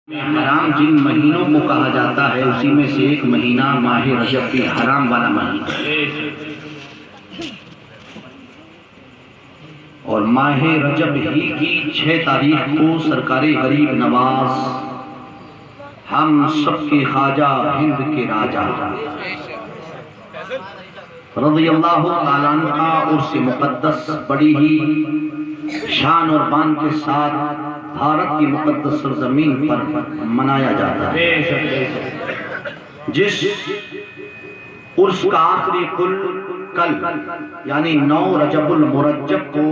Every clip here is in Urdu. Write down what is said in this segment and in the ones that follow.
حرام جن مہینوں کو کہا جاتا ہے اسی میں سے ایک مہینہ ماہ رجب بھی حرام والا مہینہ ہے، اور ماہ رجب ہی کی 6 تاریخ کو سرکار غریب نواز ہم سب کے خواجہ ہند کے راجہ رضی اللہ تعالیٰ عنہ کا عرس مقدس بڑی ہی شان اور بان کے ساتھ بھارت کی مقدس سرزمین پر منایا جاتا ہے، جس عرس کا آخری کل یعنی 9 رجب المرجب کو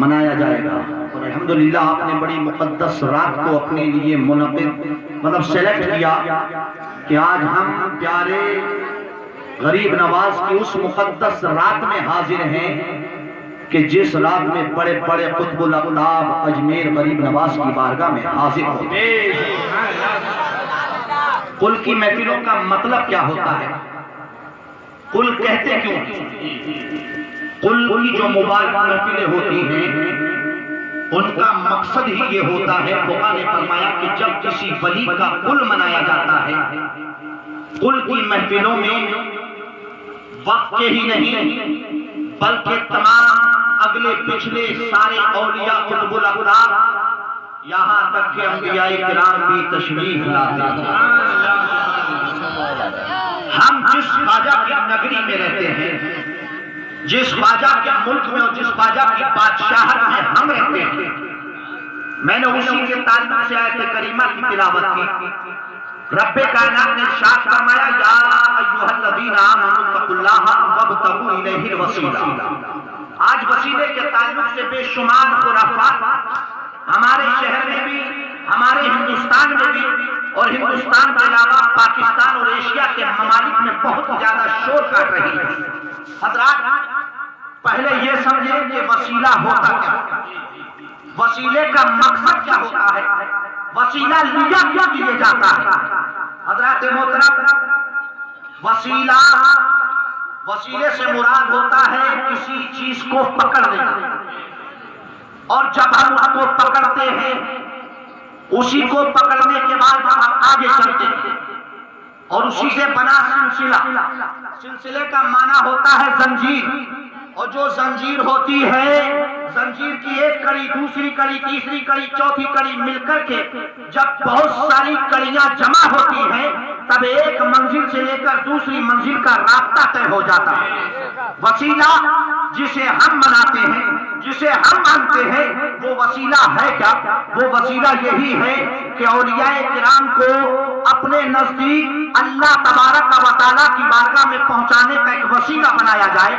منایا جائے گا، اور الحمدللہ آپ نے بڑی مقدس رات کو اپنے لیے منعقد سلیکٹ کیا کہ آج ہم پیارے غریب نواز کی اس مقدس رات میں حاضر ہیں کہ جس رات میں بڑے بڑے قطب الاقطاب اجمیر غریب نواز کی بارگاہ میں حاضر ہوتے ہیں۔ قل کی محفلوں کا مطلب کیا ہوتا ہے؟ قل کہتے کیوں؟ قل کی جو مبارک محفلیں ہوتی ہیں ان کا مقصد ہی یہ ہوتا ہے، خدا نے فرمایا کہ جب کسی ولی کا قل منایا جاتا ہے، قل کی محفلوں میں وقت کے ہی نہیں بلکہ تمام اگلے پچھلے سارے اولیاء قطب الاقطاب یہاں تک کہ انبیاء کرام بھی تشریف لاتے ہیں۔ ہم جس خواجہ کی نگری میں رہتے ہیں، جس خواجہ کے ملک میں اور جس خواجہ کی بادشاہت میں ہم رہتے ہیں، میں نے اسی کے تعلق سے آیت کریمہ کی تلاوت کی۔ رب کائنات نے ارشاد فرمایا یا ایھا الذین آمنوا اتقوا اللہ وابتغوا الیہ الوسیلہ۔ آج وسیلے کے تعلق سے بے شمار خرافات ہمارے شہر میں بھی، ہمارے ہندوستان میں بھی، اور ہندوستان کے علاوہ پاکستان اور ایشیا کے ممالک میں بہت زیادہ شور کر رہی ہے۔ حضرات پہلے یہ سمجھیں کہ وسیلہ ہوتا کیا، وسیلے کا مقصد کیا ہوتا ہے، وسیلہ لیا کیا کیے جاتا ہے۔ حضرات محترم، وسیلے سے مراد ہوتا ہے کسی چیز کو پکڑ لینا، اور جب ہم اس کو پکڑتے ہیں اسی کو پکڑنے کے بعد ہم آگے چلتے ہیں، اور اسی سے بنا سلسلے کا معنی ہوتا ہے زنجیر، اور جو زنجیر ہوتی ہے، زنجیر کی ایک کڑی دوسری کڑی تیسری کڑی چوتھی کڑی مل کر کے جب بہت ساری کڑیاں جمع ہوتی ہیں تب ایک منزل سے لے کر دوسری منزل کا رابطہ طے ہو جاتا ہے۔ وسیلہ جسے ہم مناتے ہیں، جسے ہم مانتے ہیں، وہ وسیلہ ہے کیا؟ وہ وسیلہ یہی ہے کہ اولیاء کرام کو اپنے نزدیک اللہ تبارک و تعالیٰ کی بارگاہ میں پہنچانے کا ایک وسیلہ بنایا جائے۔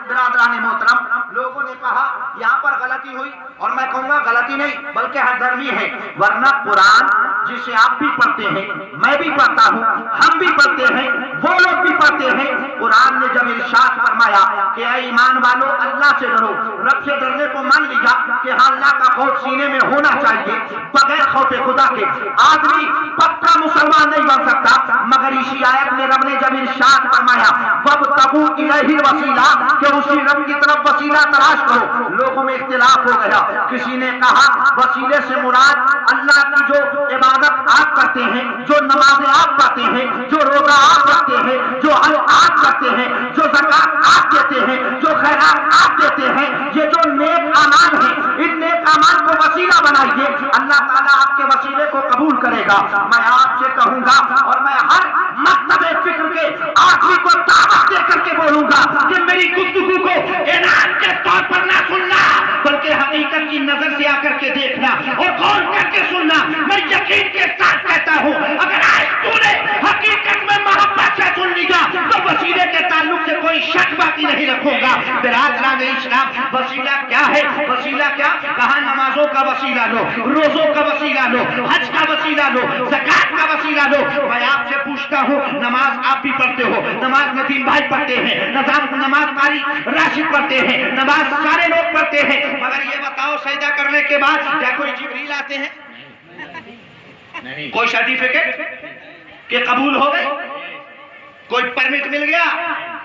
برادران محترم، لوگوں نے کہا یہاں پر غلطی ہوئی، اور میں کہوں گا غلطی نہیں بلکہ حد درمی ہے، ورنہ قرآن جسے آپ بھی پڑھتے ہیں، میں بھی پڑھتا ہوں، ہم بھی پڑھتے ہیں، وہ لوگ بھی پڑھتے ہیں، قرآن نے جب ارشاد فرمایا کہ اے ایمان والو اللہ سے ڈرو، رب سے ڈرنے کو مان لیا کہ ہاں اللہ کا خوف سینے میں ہونا چاہیے، بغیر خوف خدا کے آدمی پکا مسلمان نہیں بن سکتا، مگر اسی آیت میں رب نے جب ارشاد فرمایا وابتغوا الیہ الوسیلہ کہ اسی رب کی طرف وسیلہ تلاش کرو، لوگوں میں اختلاف ہو گیا۔ کسی نے کہا وسیلے سے مراد اللہ کی جو عبادت آپ کرتے ہیں، جو نمازیں آپ پڑھتے ہیں، جو روزہ آپ رکھتے ہیں، جو حج آپ کرتے ہیں، جو زکات آپ دیتے ہیں، جو خیرات آپ دیتے ہیں، یہ جو نیک اعمال ہیں، ان نیک اعمال کو وسیلہ بنائیے، اللہ تعالیٰ آپ کے وسیلے کو قبول کرے گا۔ میں آپ سے کہوں گا، اور میں ہر مکتب فکر کے آدمی کو دعوت دے کر کے بولوں گا کہ میری گفتگو کو اعلان کے طور پر نہ سننا بلکہ حقیقت کی نظر سے آ کر کے دیکھنا اور غور کر کے سننا۔ میں یقین کے ساتھ کہتا ہوں اگر آج تو نے حقیقت میں محبت سے سن لیا تو وسیلے کے تعلق سے کوئی شک باقی نہیں رکھوں گا۔ برادران اسلام، وسیلہ کیا ہے؟ وسیلہ کیا؟ کہاں نمازوں کا وسیلہ لو، روزوں کا وسیلہ لو، حج کا وسیلہ لو، زکات کا وسیلہ لو۔ میں آپ سے پوچھتا ہوں، نماز آپ بھی پڑھتے ہو، نماز ندیم بھائی پڑھتے ہیں، نماز قاری راشد پڑھتے ہیں، نماز سارے لوگ پڑھتے ہیں، مگر یہ بتاؤ سجدہ کرنے کے بعد کیا کوئی جبریل آتے ہیں؟ کوئی سرٹیفکیٹ کہ قبول ہو گئے؟ کوئی پرمٹ مل گیا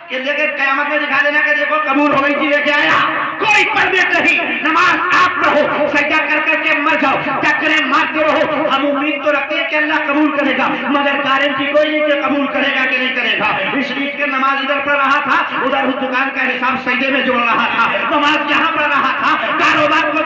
کہ لے کے قیامت میں دکھا دینا کہ دیکھو قبول ہو گئی تھی لے کے آیا؟ کوئی پرمٹ نہیں۔ نماز آپ پڑھو، سجدہ کر کر کے مر جاؤ، چکریں مارتے رہو، امید تو رکھتے ہیں کہ اللہ قبول کرے گا، مگر گارنٹی کوئی نہیں کہ قبول کرے گا کہ نہیں کرے گا۔ اس لیے کہ نماز ادھر پڑھ رہا تھا، ادھر اس دکان کا حساب سجدے میں جوڑ رہا تھا، نماز یہاں پڑھ رہا تھا، کاروبار کو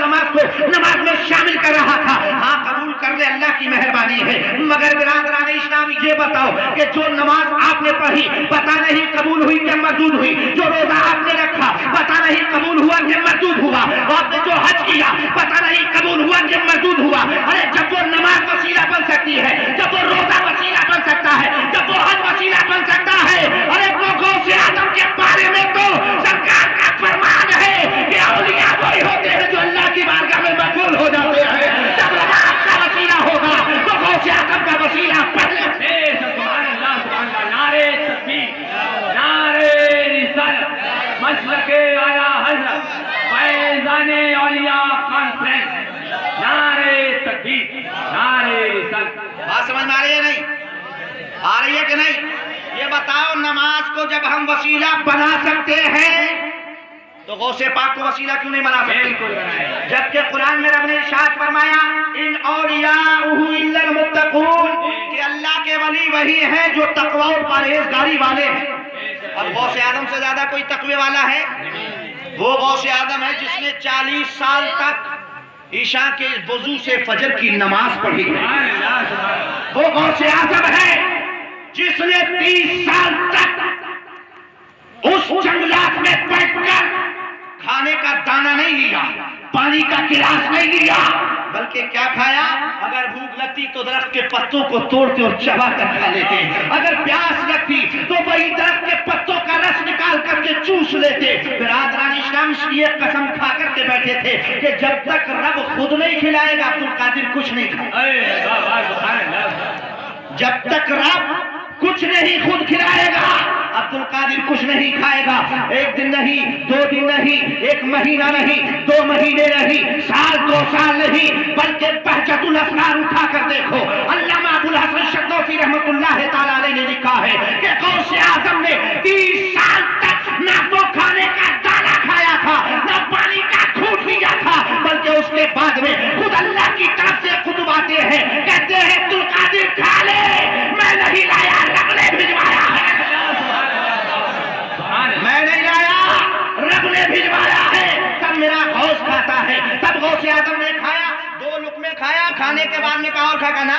نماز میں شامل کر رہا تھا۔ ہاں قبول کر لے، اللہ کی مہربانی ہے، مگر برادران اسلام یہ بتاؤ کہ جو نماز آپ نے پڑھی پتہ نہیں قبول ہوئی کہ مردود ہوئی، جو روزہ آپ نے رکھا پتہ نہیں قبول ہوا کہ مردود ہوا، آپ نے جو حج کیا پتہ نہیں قبول ہوا کہ مردود ہوا۔ ارے جب وہ نماز وسیلہ بن سکتی ہے، جب وہ روزہ وسیلہ بن سکتا ہے، جب وہ حج وسیلہ بن سکتا ہے، ارے تو غوث اعظم کے بارے میں تو سرکار کا فرمان ہے کہ اولیاء وہی ہوتے ہیں جو اللہ کی بارگاہ میں مقبول ہو جاتے ہیں۔ جب نماز کا وسیلہ ہوگا تو غوث اعظم کا وسیلہ پہلے سے۔ سبحان اللہ، سبحان اللہ، نعرے تکبیر، نعرے رسالت، مسلک اعلیٰ حضرت فیضان اولیاء کانفرنس، نعرے تکبیر، نعرے رسالت۔ بات سمجھ میں آ رہی ہے نہیں؟ آ رہی ہے کہ نہیں؟ یہ بتاؤ نماز کو جب ہم وسیلہ بنا سکتے ہیں تو غوث پاک کو وسیلہ کیوں نہیں بنا سکتے؟ جبکہ قرآن میں رب نے ارشاد فرمایا ان اولیاءہ الا المتقون، کہ اللہ کے ولی وہی ہیں جو تقوی اور پرہیزگاری والے ہیں۔ اب غوث اعظم سے زیادہ کوئی تقوی والا ہے؟ وہ غوث اعظم ہے جس نے 40 سال تک عشاء کے وضو سے فجر کی نماز پڑھی ہے۔ وہ غوث اعظم ہے جس نے 30 سال تک اس جنگلات میں بیٹھ کر کھانے کا دانہ نہیں لیا، پانی کا گلاس نہیں لیا، بلکہ کیا کھایا؟ اگر بھوک لگتی تو درخت کے پتوں کو توڑتے اور چبا کر کھا لیتے، اگر پیاس لگتی تو وہی درخت کے پتوں کا رس نکال کر کے چوس لیتے۔ برادران اسلام اس لیے قسم کھا کر کے بیٹھے تھے کہ جب تک رب خود نہیں کھلائے گا عبد القادر کچھ نہیں کھائے گا، جب تک رب کچھ نہیں خود کھلائے گا عبد القادر کچھ نہیں کھائے گا۔ ایک دن نہیں، 2 دن نہیں، 1 مہینہ نہیں، 2 مہینے نہیں، سال 2 سال نہیں، بلکہ بہجت الاسرار اٹھا کر دیکھو۔ علامہ ابو الحسن شنوسی رحمۃ اللہ تعالی علیہ نے لکھا ہے کہ غوث اعظم نے 30 سال تک نہ تو کھانے کا دانہ کھایا تھا، نہ پانی کا گھونٹ لیا تھا، بلکہ اس کے بعد میں خود اللہ کی طرف سے خطب آتے ہیں، کہتے ہیں عبد القادر کھا لے، میں نہیں لایا، رب نے بھجوایا ہے، میں نہیں لایا، رب نے بھجوایا ہے۔ تب میرا غوث کھاتا ہے، تب غوث اعظم نے کھایا، 2 لقمے کھایا، کھانے کے بعد میں کہا اور کھا نا،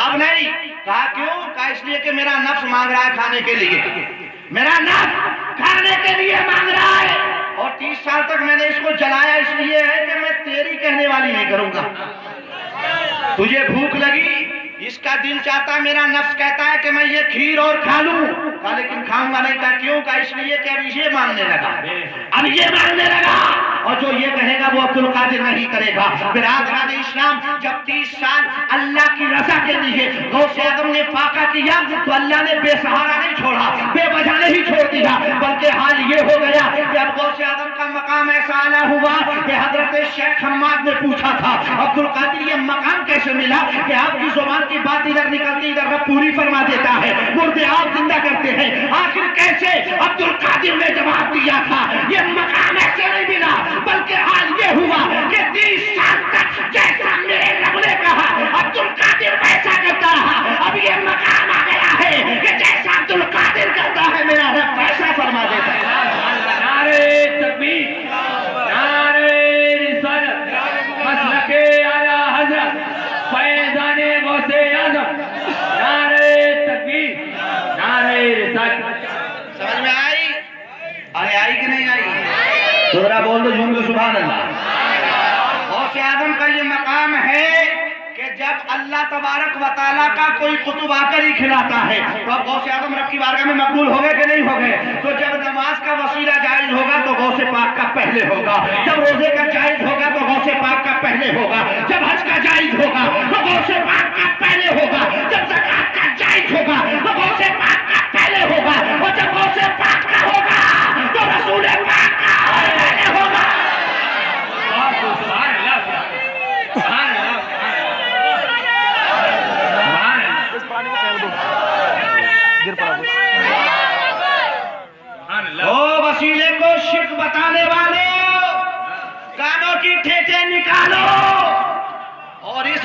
اب نہیں کہا کیوں؟ کہا اس لیے کہ میرا نفس مانگ رہا ہے کھانے کے لیے، میرا نفس کھانے کے لیے مانگ رہا ہے، اور 30 سال تک میں نے اس کو جلایا اس لیے ہے کہ میں تیری کہنے والی نہیں کروں گا۔ تجھے بھوک لگی، اس کا دل چاہتا، میرا نفس کہتا ہے کہ میں یہ کھیر اور کھا لوں، کہا لیکن کھاؤں گا نہیں۔ کہا کیوں؟ کہا اس لیے کہ اب یہ مانگنے لگا، اب یہ مانگنے لگا، اور جو یہ کہے گا وہ عبد القادر نہیں کرے گا۔ برادران اسلام جب 30 سال اللہ کی رضا کے لیے غوث اعظم نے فاقہ کیا تو اللہ نے بے سہارا نہیں چھوڑا، بے وجہ نہیں چھوڑ دیا، بلکہ حال یہ ہو گیا کہ اب غوث اعظم کا مقام ایسا اعلیٰ ہوا کہ حضرت شیخ حماد نے پوچھا تھا عبد القادر یہ مقام کیسے ملا کہ آپ کی زبان کی بات ادھر نکلتی ادھر رب پوری فرما دیتا ہے، مردے آپ زندہ کرتے ہیں، آخر کیسے؟ عبد القادر نے جواب دیا تھا یہ مقام ایسے نہیں ملا، بلکہ حال یہ ہوا کہ 30 سال تک جیسا میرے رب نے کہا عبد القادر ویسا کرتا رہا، اب یہ مقام آ گیا ہے کہ جیسا عبد القادر کرتا ہے میرا رب ویسا فرما دیتا ہے۔ نعرے تکبیر، نعرے رسالت، مسلک اعلیٰ حضرت فیضان غوث اعظم، نعرے تکبیر، نعرے رسالت۔ سمجھ میں آئی؟ ارے آئی کہ نہیں آئی؟ تو ذرا بول دو جھوم کے سبحان اللہ۔ غوث اعظم کا یہ مقام ہے کہ جب اللہ تبارک و تعالیٰ کا کوئی قطب آ کر ہی کھلاتا ہے تو اب غوث اعظم رب کی بارگاہ میں مقبول ہو گئے کہ نہیں ہو گئے؟ تو جب نماز کا وسیلہ جائز ہوگا تو غوث پاک کا پہلے ہوگا، جب روزے کا جائز ہوگا تو غوث پاک کا پہلے ہوگا، جب حج کا جائز ہوگا تو غوث پاک کا پہلے ہوگا، جب زکات کا جائز ہوگا تو غوث پاک کا پہلے ہوگا، اور جب غوث پاک کا ہوگا تو رسول پاک کا پہلے ہوگا۔ سبحان اللہ، سبحان اللہ، او وسیلے کو شرک بتانے والوں، کانوں کی ٹھیٹے نکالو اور اس